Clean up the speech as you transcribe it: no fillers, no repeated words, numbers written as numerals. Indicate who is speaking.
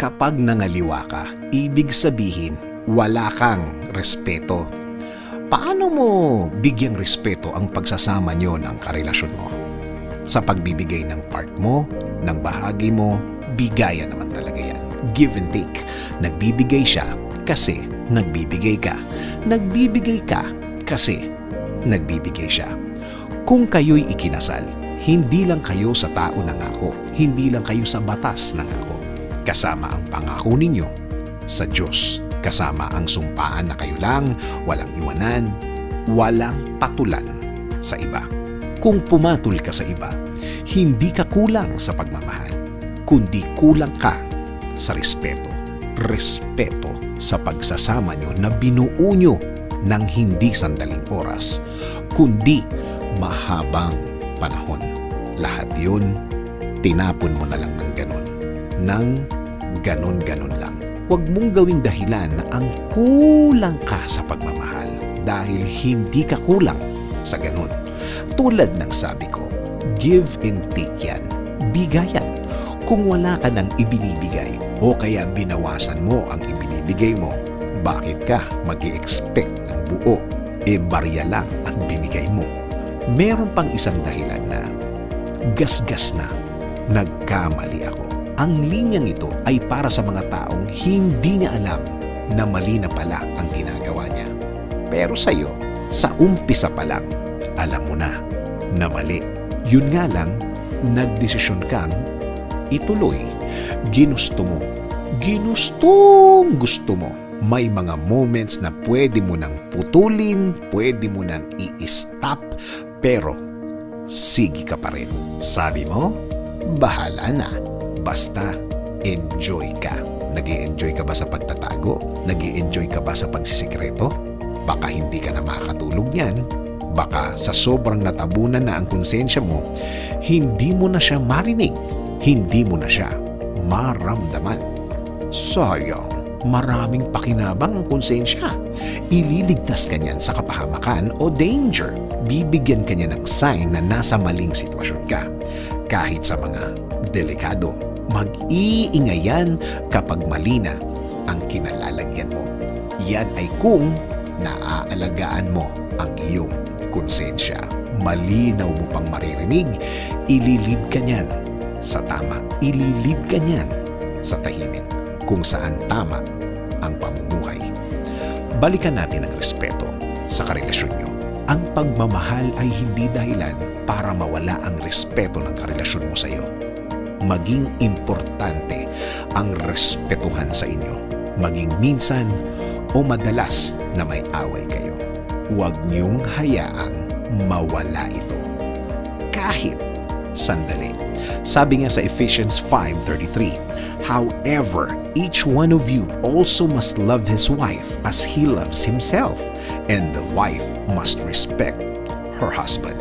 Speaker 1: Kapag nangaliwa ka, ibig sabihin wala kang respeto. Paano mo bigyang respeto ang pagsasama nyo ng karelasyon mo? Sa pagbibigay ng part mo, ng bahagi mo, bigayan naman talaga yan. Give and take. Nagbibigay siya kasi nagbibigay ka. Nagbibigay ka kasi nagbibigay siya. Kung kayo'y ikinasal, hindi lang kayo sa tao nangako, hindi lang kayo sa batas nangako. Kasama ang pangako ninyo sa Diyos. Kasama ang sumpaan na kayo lang, walang iwanan, walang patulan sa iba. Kung pumatol ka sa iba, hindi ka kulang sa pagmamahal, kundi kulang ka sa respeto. Respeto sa pagsasama nyo na binuo nyo ng hindi sandaling oras, kundi mahabang panahon. Lahat yun, tinapon mo na lang ng ganon. Nang ganon-ganon lang. Huwag mong gawing dahilan na ang kulang ka sa pagmamahal dahil hindi ka kulang sa ganon. Tulad ng sabi ko, give and take yan. Bigayan. Kung wala ka nang ibinibigay o kaya binawasan mo ang ibinibigay mo, bakit ka mag-i-expect ng buo? Barya lang ang binigay mo. Meron pang isang dahilan na gasgas na nagkamali ako. Ang linyang ito ay para sa mga taong hindi niya alam na mali na pala ang ginagawa niya. Pero sa'yo, sa umpisa pa lang, alam mo na mali. Yun nga lang, nagdesisyon kang ituloy. Ginusto mo. Gusto mo. May mga moments na pwede mo nang putulin, pwede mo nang i-stop, pero sige ka pa rin. Sabi mo, bahala na. Basta, enjoy ka. Nag-i-enjoy ka ba sa pagtatago? Nag-i-enjoy ka ba sa pagsisikreto? Baka hindi ka na makakatulog niyan. Baka sa sobrang natabunan na ang konsensya mo, hindi mo na siya marinig. Hindi mo na siya maramdaman. Sayang, maraming pakinabang ang konsensya. Ililigtas ka niyan sa kapahamakan o danger. Bibigyan ka niya ng sign na nasa maling sitwasyon ka. Kahit sa mga delikado, mag-iingay yan kapag mali na ang kinalalagyan mo. Yan ay kung naaalagaan mo ang iyong konsensya. Malinaw mo pang maririnig, ililid ka niyan sa tama. Ililid ka niyan sa tahimik kung saan tama ang pamumuhay. Balikan natin ang respeto sa karelasyon nyo. Ang pagmamahal ay hindi dahilan para mawala ang respeto ng karelasyon mo sa iyo. Maging importante ang respetuhan sa inyo. Maging minsan o madalas na may away kayo. Huwag niyong hayaang mawala ito. Kahit sandali. Sabi nga sa Ephesians 5:33, however, each one of you also must love his wife as he loves himself, and the wife must respect her husband.